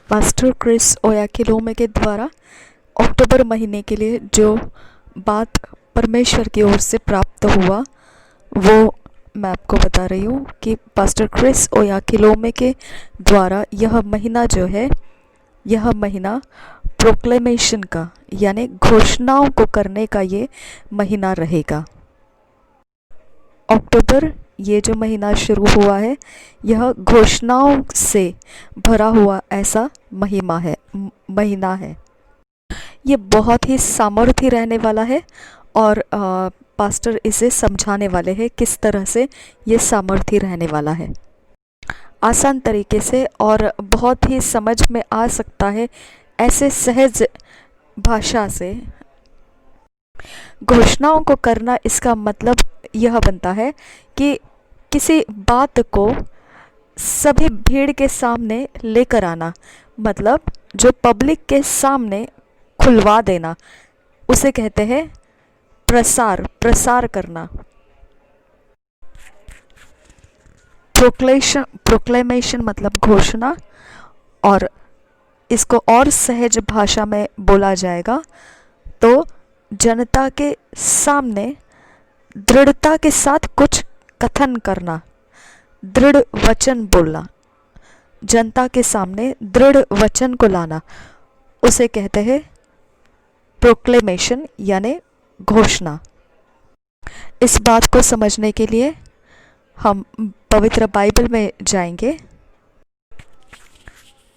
Pastor Chris ओयाखिलोमे के द्वारा अक्टूबर महीने के लिए जो बात परमेश्वर की ओर से प्राप्त हुआ वो मैं आपको बता रही हूँ कि पास्टर क्रिस ओयाखिलोमे के द्वारा यह महीना जो है, यह महीना प्रोक्लेमेशन का यानी घोषणाओं को करने का ये महीना रहेगा। अक्टूबर ये जो महीना शुरू हुआ है यह घोषणाओं से भरा हुआ ऐसा महीना है। ये बहुत ही सामर्थ्य रहने वाला है और पास्टर इसे समझाने वाले हैं किस तरह से ये सामर्थ्य रहने वाला है, आसान तरीके से और बहुत ही समझ में आ सकता है ऐसे सहज भाषा से। घोषणाओं को करना, इसका मतलब यह बनता है कि किसी बात को सभी भीड़ के सामने लेकर आना, मतलब जो पब्लिक के सामने खुलवा देना, उसे कहते हैं प्रसार करना। प्रोक्लेमेशन मतलब घोषणा, और इसको और सहज भाषा में बोला जाएगा तो जनता के सामने दृढ़ता के साथ कुछ कथन करना, दृढ़ वचन बोलना, जनता के सामने दृढ़ वचन को लाना, उसे कहते हैं प्रोक्लेमेशन यानी घोषणा। इस बात को समझने के लिए हम पवित्र बाइबल में जाएंगे।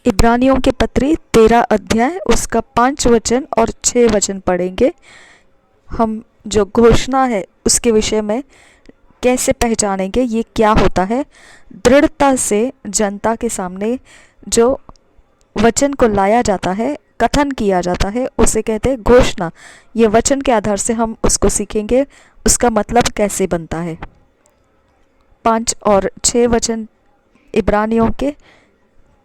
इब्रानियों के पत्री 13 अध्याय उसका 5 वचन और 6 वचन पढ़ेंगे। हम जो घोषणा है उसके विषय में कैसे पहचानेंगे, ये क्या होता है। दृढ़ता से जनता के सामने जो वचन को लाया जाता है, कथन किया जाता है, उसे कहते हैं घोषणा। ये वचन के आधार से हम उसको सीखेंगे, उसका मतलब कैसे बनता है। 5 और 6 वचन इब्रानियों के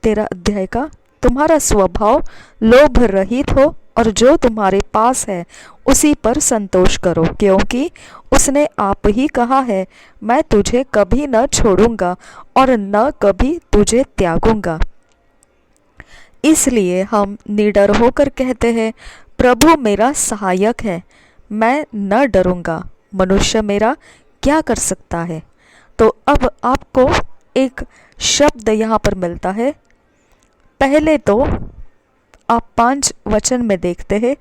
13 अध्याय का। तुम्हारा स्वभाव लोभ रहित हो और जो तुम्हारे पास है उसी पर संतोष करो, क्योंकि उसने आप ही कहा है, मैं तुझे कभी न छोड़ूंगा और न कभी तुझे त्यागूंगा। इसलिए हम निडर होकर कहते हैं, प्रभु मेरा सहायक है, मैं न डरूंगा। मनुष्य मेरा क्या कर सकता है। तो अब आपको एक शब्द यहाँ पर मिलता है। पहले तो आप 5 वचन में देखते हैं,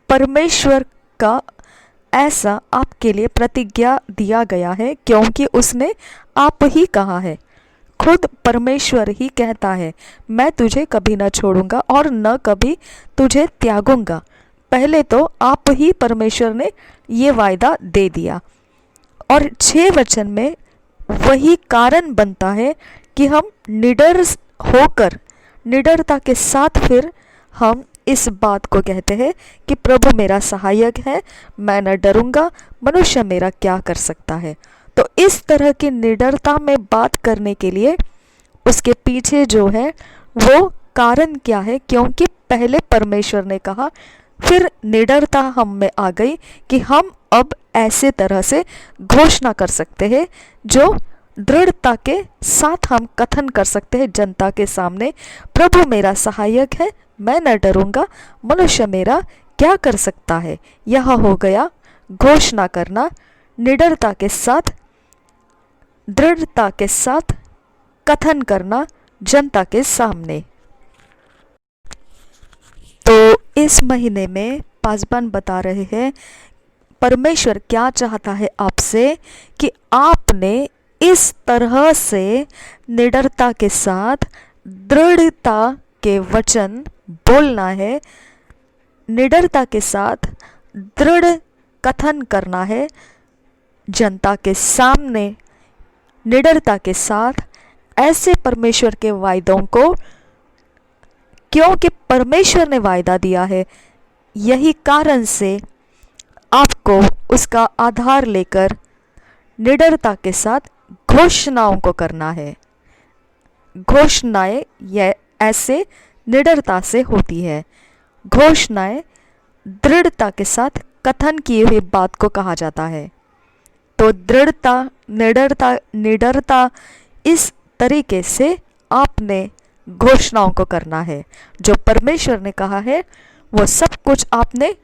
परमेश्वर का ऐसा आपके लिए प्रतिज्ञा दिया गया है, क्योंकि उसने आप ही कहा है। खुद परमेश्वर ही कहता है, मैं तुझे कभी न छोड़ूंगा और न कभी तुझे त्यागूंगा। पहले तो आप ही परमेश्वर ने ये वायदा दे दिया, और 6 वचन में वही कारण बनता है कि हम निडर होकर, निडरता के साथ फिर हम इस बात को कहते हैं कि प्रभु मेरा सहायक है, मैं न डरूंगा, मनुष्य मेरा क्या कर सकता है। तो इस तरह की निडरता में बात करने के लिए उसके पीछे जो है वो कारण क्या है, क्योंकि पहले परमेश्वर ने कहा, फिर निडरता हम में आ गई कि हम अब ऐसे तरह से घोषणा कर सकते हैं जो दृढ़ता के साथ हम कथन कर सकते हैं जनता के सामने, प्रभु मेरा सहायक है, मैं न डरूंगा, मनुष्य मेरा क्या कर सकता है। यह हो गया घोषणा करना, निडरता के साथ, दृढ़ता के साथ कथन करना जनता के सामने। तो इस महीने में पासवान बता रहे हैं, परमेश्वर क्या चाहता है आपसे कि आपने इस तरह से निडरता के साथ दृढ़ता के वचन बोलना है, निडरता के साथ दृढ़ कथन करना है जनता के सामने, निडरता के साथ ऐसे परमेश्वर के वायदों को, क्योंकि परमेश्वर ने वायदा दिया है, यही कारण से आपको उसका आधार लेकर निडरता के साथ घोषणाओं को करना है। घोषणाएं यह ऐसे निडरता से होती है। घोषणाएं दृढ़ता के साथ कथन किए हुए बात को कहा जाता है। तो दृढ़ता, निडरता इस तरीके से आपने घोषणाओं को करना है। जो परमेश्वर ने कहा है वो सब कुछ आपने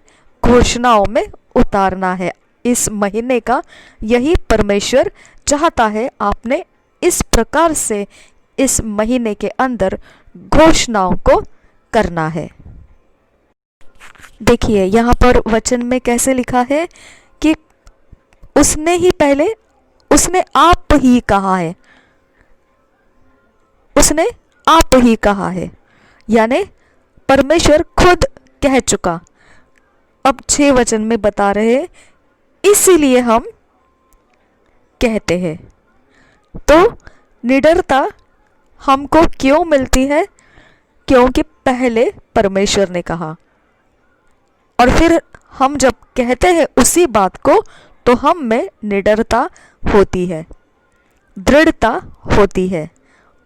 घोषणाओं में उतारना है। इस महीने का यही परमेश्वर चाहता है, आपने इस प्रकार से इस महीने के अंदर घोषणाओं को करना है। देखिए यहाँ पर वचन में कैसे लिखा है कि उसने ही पहले, उसने आप ही कहा है, उसने आप ही कहा है, यानी परमेश्वर खुद कह चुका। अब 6 वचन में बता रहे हैं, इसीलिए हम कहते हैं। तो निडरता हमको क्यों मिलती है? क्योंकि पहले परमेश्वर ने कहा, और फिर हम जब कहते हैं उसी बात को तो हम में निडरता होती है, दृढ़ता होती है,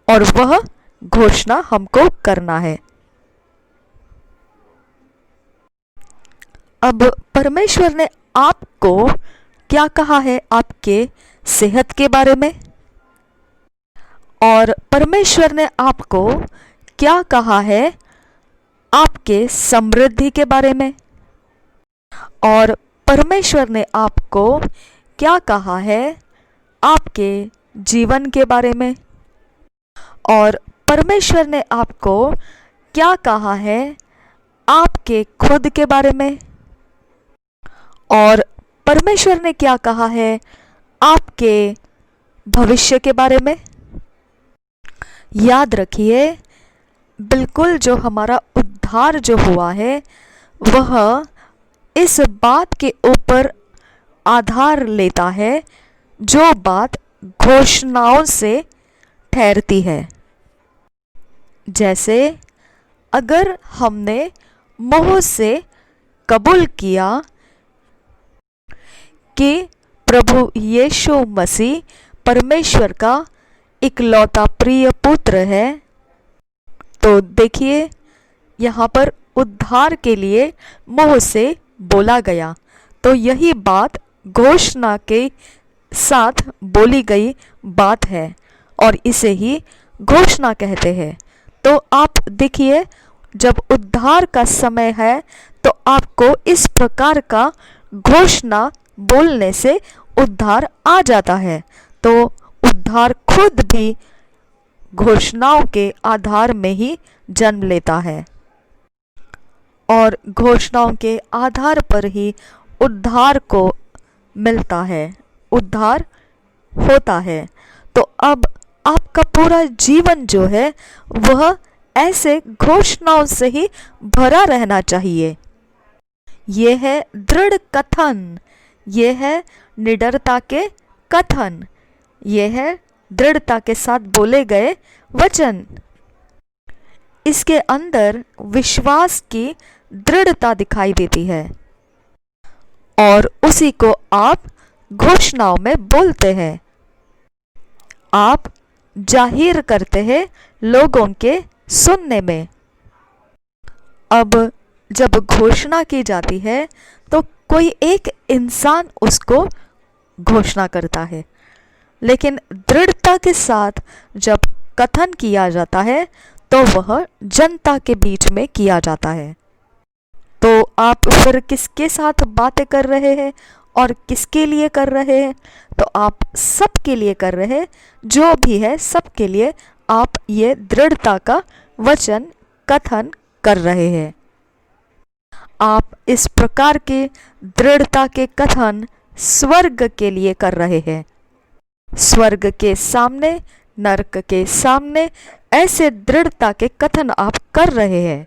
और वह घोषणा हमको करना है। अब परमेश्वर ने आपको क्या कहा है आपके सेहत के बारे में, और परमेश्वर ने आपको क्या कहा है आपके समृद्धि के बारे में, और परमेश्वर ने आपको क्या कहा है आपके जीवन के बारे में, और परमेश्वर ने आपको क्या कहा है आपके खुद के बारे में, और परमेश्वर ने क्या कहा है आपके भविष्य के बारे में। याद रखिए, बिल्कुल जो हमारा उद्धार जो हुआ है वह इस बात के ऊपर आधार लेता है जो बात घोषणाओं से ठहरती है। जैसे अगर हमने मुंह से कबूल किया कि प्रभु यीशु मसीह परमेश्वर का इकलौता प्रिय पुत्र है, तो देखिए यहाँ पर उद्धार के लिए मुंह से बोला गया, तो यही बात घोषणा के साथ बोली गई बात है, और इसे ही घोषणा कहते हैं। तो आप देखिए, जब उद्धार का समय है तो आपको इस प्रकार का घोषणा बोलने से उद्धार आ जाता है। तो उद्धार खुद भी घोषणाओं के आधार में ही जन्म लेता है, और घोषणाओं के आधार पर ही उद्धार को मिलता है, उद्धार होता है। तो अब आपका पूरा जीवन जो है वह ऐसे घोषणाओं से ही भरा रहना चाहिए। यह है दृढ़ कथन, यह है निडरता के कथन, यह है दृढ़ता के साथ बोले गए वचन। इसके अंदर विश्वास की दृढ़ता दिखाई देती है, और उसी को आप घोषणाओं में बोलते हैं, आप जाहिर करते हैं लोगों के सुनने में। अब जब घोषणा की जाती है तो कोई एक इंसान उसको घोषणा करता है, लेकिन दृढ़ता के साथ जब कथन किया जाता है तो वह जनता के बीच में किया जाता है। तो आप फिर किसके साथ बातें कर रहे हैं और किसके लिए कर रहे हैं? तो आप सबके लिए कर रहे हैं, जो भी है सबके लिए आप ये दृढ़ता का वचन कथन कर रहे हैं। आप इस प्रकार के दृढ़ता के कथन स्वर्ग के लिए कर रहे हैं। स्वर्ग के सामने, नरक के सामने ऐसे दृढ़ता के कथन आप कर रहे हैं,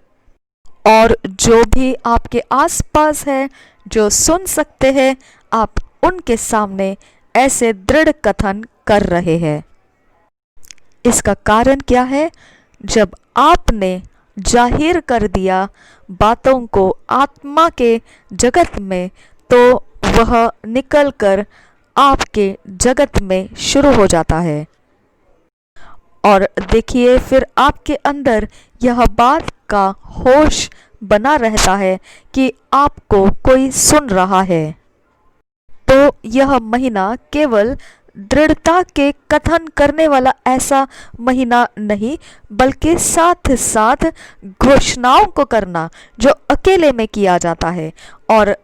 और जो भी आपके आसपास है, जो सुन सकते हैं, आप उनके सामने ऐसे दृढ़ कथन कर रहे हैं। इसका कारण क्या है? जब आपने जाहिर कर दिया बातों को आत्मा के जगत में, तो वह निकलकर आपके जगत में शुरू हो जाता है। और देखिए, फिर आपके अंदर यह बात का होश बना रहता है कि आपको कोई सुन रहा है। तो यह महीना केवल दृढ़ता के कथन करने वाला ऐसा महीना नहीं, बल्कि साथ साथ घोषणाओं को करना जो अकेले में किया जाता है, और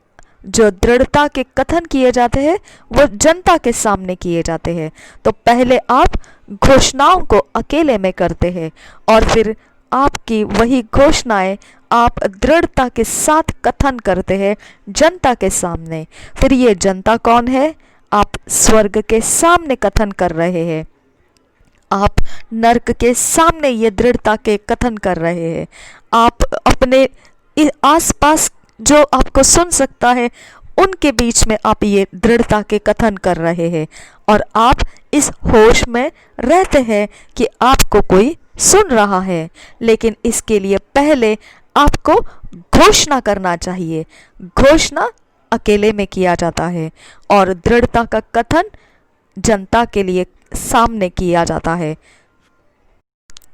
जो दृढ़ता के कथन किए जाते हैं वो जनता के सामने किए जाते हैं। तो पहले आप घोषणाओं को अकेले में करते हैं और फिर आपकी वही घोषणाएं आप दृढ़ता के साथ कथन करते हैं जनता के सामने। फिर ये जनता कौन है? आप स्वर्ग के सामने कथन कर रहे हैं, आप नरक के सामने ये दृढ़ता के कथन कर रहे हैं, आप अपने आसपास जो आपको सुन सकता है उनके बीच में आप ये दृढ़ता के कथन कर रहे हैं, और आप इस होश में रहते हैं कि आपको कोई सुन रहा है। लेकिन इसके लिए पहले आपको घोषणा करना चाहिए। घोषणा अकेले में किया जाता है और दृढ़ता का कथन जनता के लिए सामने किया जाता है,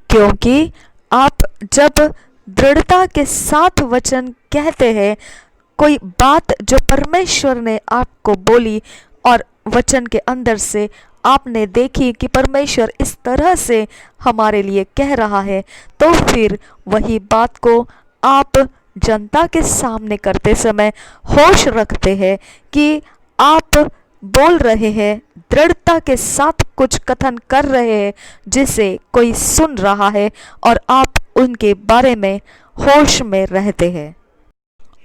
क्योंकि आप जब दृढ़ता के साथ वचन कहते हैं, कोई बात जो परमेश्वर ने आपको बोली और वचन के अंदर से आपने देखी कि परमेश्वर इस तरह से हमारे लिए कह रहा है, तो फिर वही बात को आप जनता के सामने करते समय होश रखते हैं कि आप बोल रहे हैं, दृढ़ता के साथ कुछ कथन कर रहे हैं जिसे कोई सुन रहा है, और आप उनके बारे में होश में रहते हैं,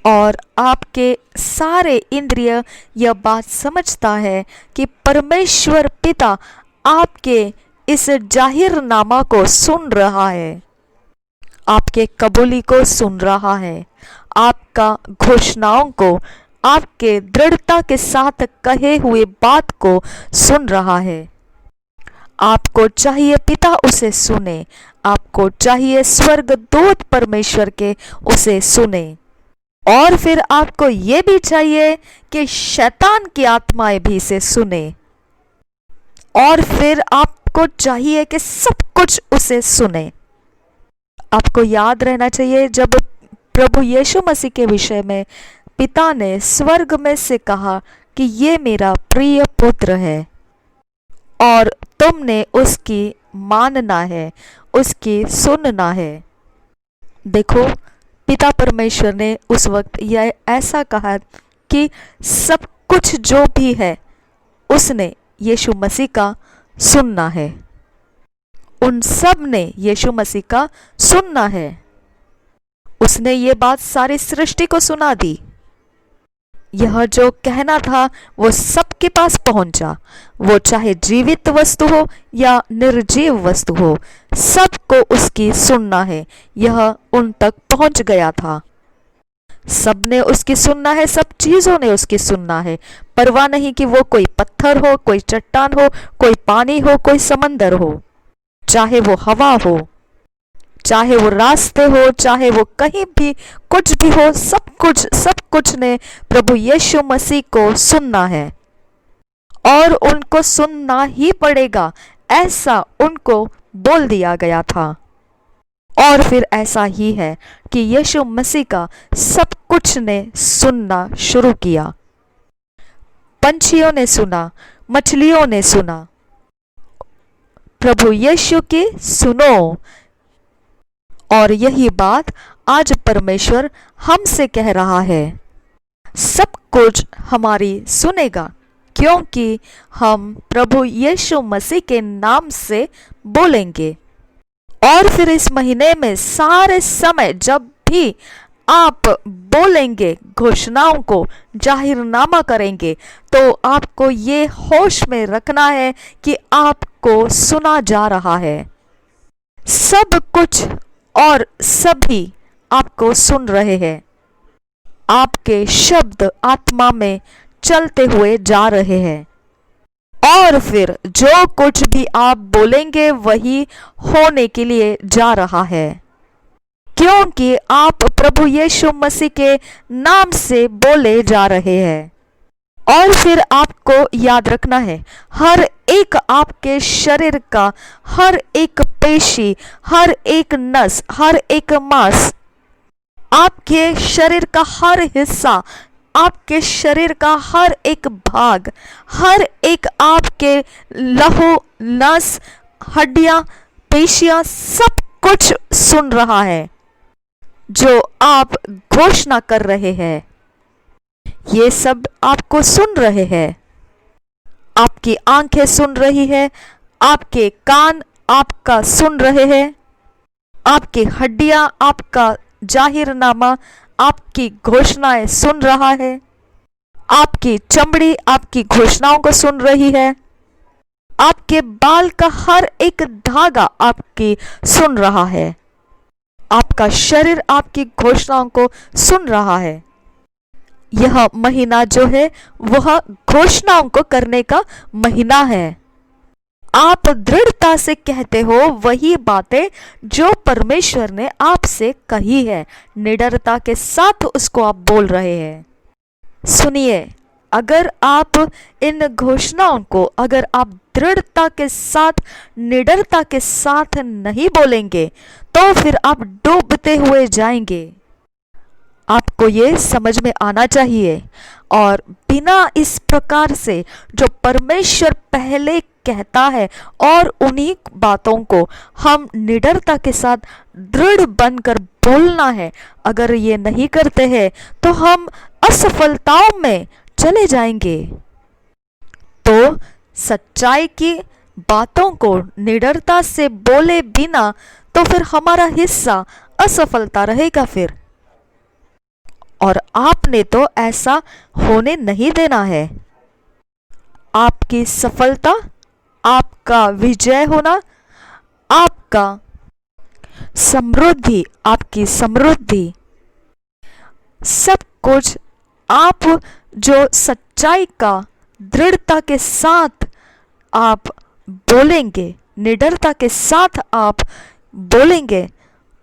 और आपके सारे इंद्रिय यह बात समझता है कि परमेश्वर पिता आपके इस जाहिरनामा को सुन रहा है, आपके कबूली को सुन रहा है, आपका घोषणाओं को, आपके दृढ़ता के साथ कहे हुए बात को सुन रहा है। आपको चाहिए पिता उसे सुने, आपको चाहिए स्वर्गदूत परमेश्वर के उसे सुने, और फिर आपको ये भी चाहिए कि शैतान की आत्माएं भी इसे सुने, और फिर आपको चाहिए कि सब कुछ उसे सुने। आपको याद रहना चाहिए, जब प्रभु यीशु मसीह के विषय में पिता ने स्वर्ग में से कहा कि ये मेरा प्रिय पुत्र है और तुमने उसकी मानना है, उसकी सुनना है। देखो, पिता परमेश्वर ने उस वक्त यह ऐसा कहा कि सब कुछ जो भी है उसने यीशु मसीह का सुनना है, उन सब ने यीशु मसीह का सुनना है। उसने ये बात सारी सृष्टि को सुना दी। यह जो कहना था वो सबके पास पहुंचा, वो चाहे जीवित वस्तु हो या निर्जीव वस्तु हो, सबको उसकी सुनना है। यह उन तक पहुंच गया था। सबने उसकी सुनना है, सब चीजों ने उसकी सुनना है। परवाह नहीं कि वो कोई पत्थर हो, कोई चट्टान हो, कोई पानी हो, कोई समंदर हो, चाहे वो हवा हो, चाहे वो रास्ते हो, चाहे वो कहीं भी कुछ भी हो, सब कुछ ने प्रभु यीशु मसीह को सुनना है, और उनको सुनना ही पड़ेगा, ऐसा उनको बोल दिया गया था। और फिर ऐसा ही है कि यीशु मसीह का सब कुछ ने सुनना शुरू किया। पंछियों ने सुना, मछलियों ने सुना, प्रभु यीशु की सुनो। और यही बात आज परमेश्वर हमसे कह रहा है, सब कुछ हमारी सुनेगा, क्योंकि हम प्रभु यीशु मसीह के नाम से बोलेंगे। और फिर इस महीने में सारे समय जब भी आप बोलेंगे, घोषणाओं को जाहिरनामा करेंगे, तो आपको ये होश में रखना है कि आपको सुना जा रहा है। सब कुछ और सभी आपको सुन रहे हैं। आपके शब्द आत्मा में चलते हुए जा रहे हैं, और फिर जो कुछ भी आप बोलेंगे वही होने के लिए जा रहा है, क्योंकि आप प्रभु यीशु मसीह के नाम से बोले जा रहे हैं। और फिर आपको याद रखना है, हर एक आपके शरीर का हर एक पेशी, हर एक नस, हर एक मांस, आपके शरीर का हर हिस्सा आपके शरीर का हर एक भाग, हर एक आपके लहू नस हड्डियां पेशियां सब कुछ सुन रहा है जो आप घोषणा कर रहे हैं। ये सब आपको सुन रहे हैं। आपकी आंखें सुन रही है, आपके कान आपका सुन रहे हैं, आपकी हड्डियां आपका जाहिरनामा, आपकी घोषणाएं सुन रहा है, आपकी चमड़ी आपकी घोषणाओं को सुन रही है, आपके बाल का हर एक धागा आपकी सुन रहा है, आपका शरीर आपकी घोषणाओं को सुन रहा है। यह महीना जो है वह घोषणाओं को करने का महीना है। आप दृढ़ता से कहते हो वही बातें जो परमेश्वर ने आपसे कही है, निडरता के साथ उसको आप बोल रहे हैं। सुनिए, अगर आप इन घोषणाओं को अगर आप दृढ़ता के साथ निडरता के साथ नहीं बोलेंगे तो फिर आप डूबते हुए जाएंगे। आपको ये समझ में आना चाहिए। और बिना इस प्रकार से जो परमेश्वर पहले कहता है और उन्हीं बातों को हम निडरता के साथ दृढ़ बनकर बोलना है, अगर ये नहीं करते हैं तो हम असफलताओं में चले जाएंगे। तो सच्चाई की बातों को निडरता से बोले बिना तो फिर हमारा हिस्सा असफलता रहेगा फिर, और आपने तो ऐसा होने नहीं देना है। आपकी सफलता, आपका विजय होना, आपका समृद्धि, आपकी समृद्धि, सब कुछ आप जो सच्चाई का दृढ़ता के साथ आप बोलेंगे, निडरता के साथ आप बोलेंगे,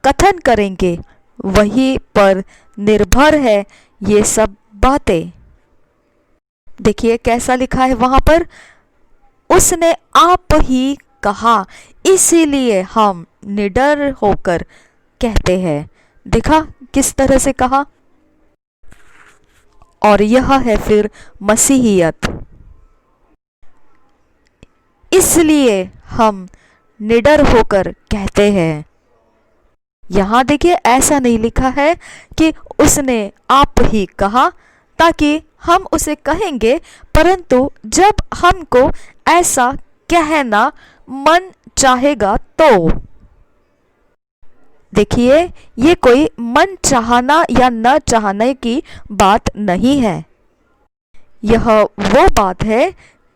कथन करेंगे, वही पर निर्भर है ये सब बातें। देखिए कैसा लिखा है वहां पर, उसने आप ही कहा इसीलिए हम निडर होकर कहते हैं। देखा किस तरह से कहा। और यह है फिर मसीहियत। इसलिए हम निडर होकर कहते हैं। यहां देखिए ऐसा नहीं लिखा है कि उसने आप ही कहा ताकि हम उसे कहेंगे, परंतु जब हमको ऐसा कहना मन चाहेगा तो। देखिए ये कोई मन चाहना या न चाहने की बात नहीं है। यह वो बात है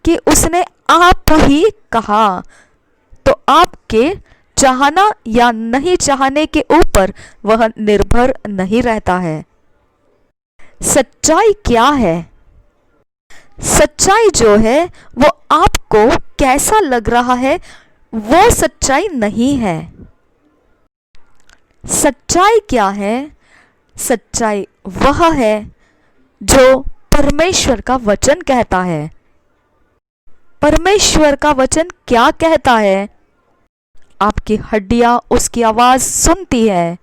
कि उसने आप ही कहा, तो आपके चाहना या नहीं चाहने के ऊपर वह निर्भर नहीं रहता है। सच्चाई क्या है? सच्चाई जो है वो आपको कैसा लग रहा है वो सच्चाई नहीं है। सच्चाई क्या है? सच्चाई वह है जो परमेश्वर का वचन कहता है। परमेश्वर का वचन क्या कहता है? आपकी हड्डियां उसकी आवाज सुनती है।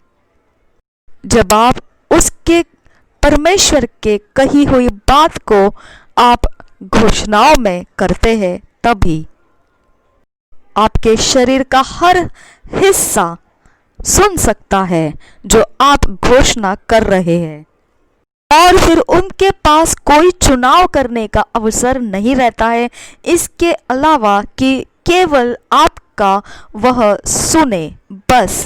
जब आप उसके परमेश्वर के कही हुई बात को आप घोषणाओं में करते हैं, तभी आपके शरीर का हर हिस्सा सुन सकता है जो आप घोषणा कर रहे हैं। और फिर उनके पास कोई चुनाव करने का अवसर नहीं रहता है इसके अलावा कि केवल आपका वह सुने। बस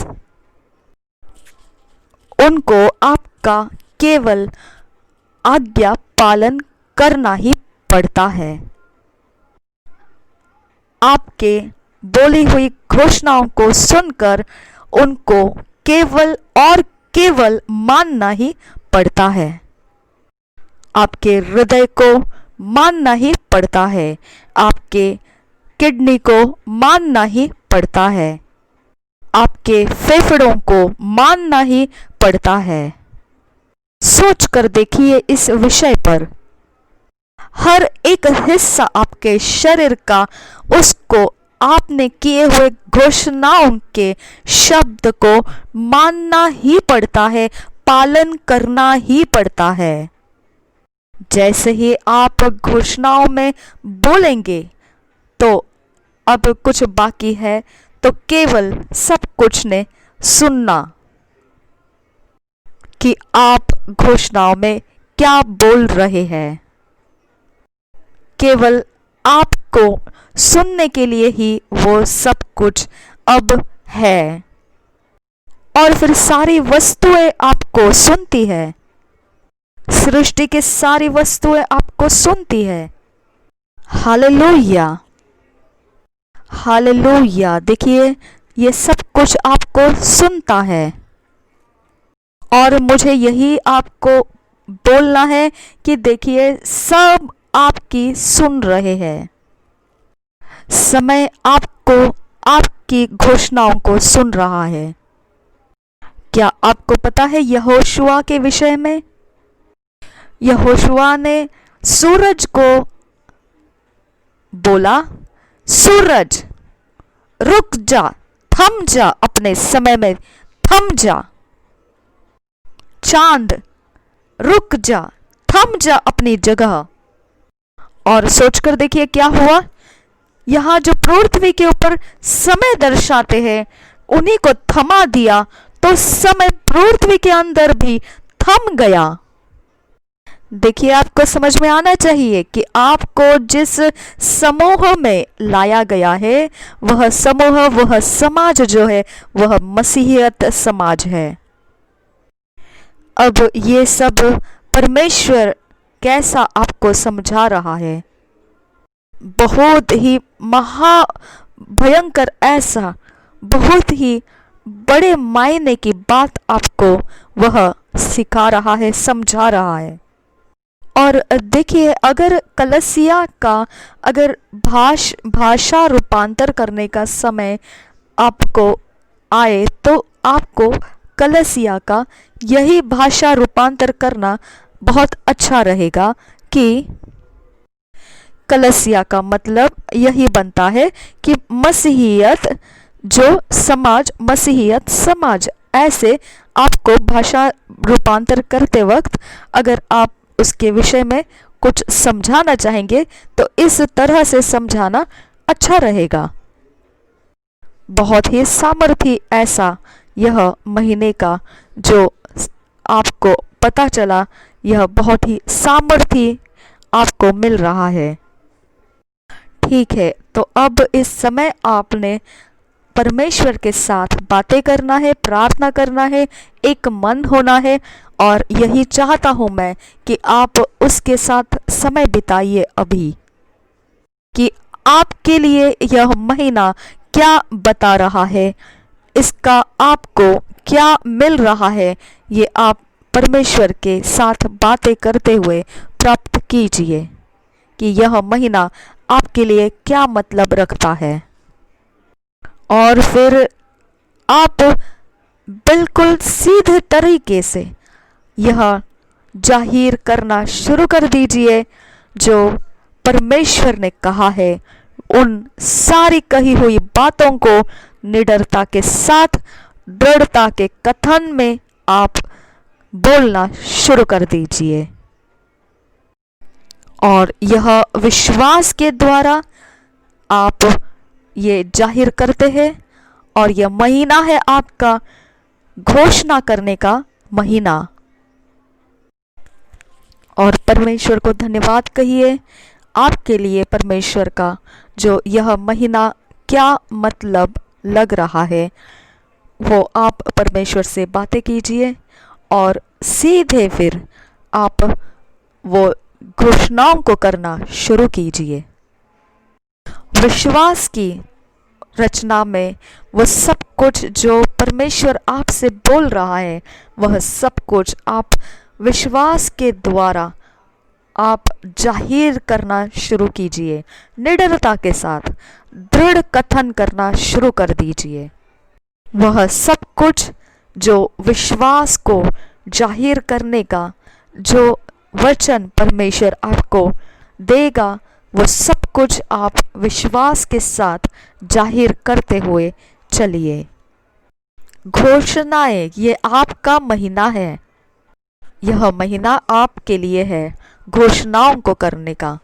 उनको आपका केवल आज्ञा पालन करना ही पड़ता है। आपके बोली हुई घोषणाओं को सुनकर उनको केवल और केवल मानना ही पड़ता है। आपके हृदय को मानना ही पड़ता है। आपके किडनी को मानना ही पड़ता है। आपके फेफड़ों को मानना ही पड़ता है। सोच कर देखिए इस विषय पर। हर एक हिस्सा आपके शरीर का उसको आपने किए हुए घोषणाओं के शब्द को मानना ही पड़ता है, पालन करना ही पड़ता है। जैसे ही आप घोषणाओं में बोलेंगे तो अब कुछ बाकी है, तो केवल सब कुछ ने सुनना कि आप घोषणाओं में क्या बोल रहे हैं। केवल आपको सुनने के लिए ही वो सब कुछ अब है। और फिर सारी वस्तुएं आपको सुनती है, सृष्टि की सारी वस्तुएं आपको सुनती है। Hallelujah, hallelujah. देखिए, ये सब कुछ आपको सुनता है और मुझे यही आपको बोलना है कि देखिए, सब आपकी सुन रहे हैं। समय आपको आपकी घोषणाओं को सुन रहा है। क्या आपको पता है यहोशुआ के विषय में? यहोशुआ ने सूरज को बोला, सूरज रुक जा, थम जा, अपने समय में थम जा। चांद रुक जा, थम जा अपनी जगह। और सोचकर देखिए क्या हुआ। यहां जो पृथ्वी के ऊपर समय दर्शाते हैं उन्हीं को थमा दिया, तो समय पृथ्वी के अंदर भी थम गया। देखिए, आपको समझ में आना चाहिए कि आपको जिस समूह में लाया गया है, वह समूह, वह समाज जो है, वह मसीहियत समाज है। अब ये सब परमेश्वर कैसा आपको समझा रहा है, बहुत ही महा भयंकर, ऐसा बहुत ही बड़े मायने की बात आपको वह सिखा रहा है, समझा रहा है। और देखिए, अगर कलसिया का अगर भाषा रूपांतर करने का समय आपको आए, तो आपको कलसिया का यही भाषा रूपांतर करना बहुत अच्छा रहेगा कि कलसिया का मतलब यही बनता है कि मसीहियत जो समाज, मसीहियत समाज। ऐसे आपको भाषा रूपांतर करते वक्त अगर आप उसके विषय में कुछ समझाना चाहेंगे तो इस तरह से समझाना अच्छा रहेगा। बहुत ही सामर्थी ऐसा यह महीने का जो आपको पता चला, यह बहुत ही सामर्थी आपको मिल रहा है। ठीक है, तो अब इस समय आपने परमेश्वर के साथ बातें करना है, प्रार्थना करना है, एक मन होना है। और यही चाहता हूं मैं कि आप उसके साथ समय बिताइए अभी, कि आपके लिए यह महीना क्या बता रहा है, इसका आपको क्या मिल रहा है, ये आप परमेश्वर के साथ बातें करते हुए प्राप्त कीजिए कि यह महीना आपके लिए क्या मतलब रखता है। और फिर आप बिल्कुल सीधे तरीके से यह जाहिर करना शुरू कर दीजिए जो परमेश्वर ने कहा है। उन सारी कही हुई बातों को निडरता के साथ, दृढ़ता के कथन में आप बोलना शुरू कर दीजिए। और यह विश्वास के द्वारा आप ये जाहिर करते हैं। और यह महीना है आपका घोषणा करने का महीना। और परमेश्वर को धन्यवाद कहिए आपके लिए, परमेश्वर का जो यह महीना क्या मतलब लग रहा है, वो आप परमेश्वर से बातें कीजिए और सीधे फिर आप वो घोषणाओं को करना शुरू कीजिए। विश्वास की रचना में वो सब कुछ जो परमेश्वर आपसे बोल रहा है, वह सब कुछ आप विश्वास के द्वारा आप जाहिर करना शुरू कीजिए। निडरता के साथ दृढ़ कथन करना शुरू कर दीजिए। वह सब कुछ जो विश्वास को जाहिर करने का जो वचन परमेश्वर आपको देगा, वो सब कुछ आप विश्वास के साथ जाहिर करते हुए चलिए। घोषणाएं, ये आपका महीना है। यह महीना आपके लिए है। घोषणाओं को करने का।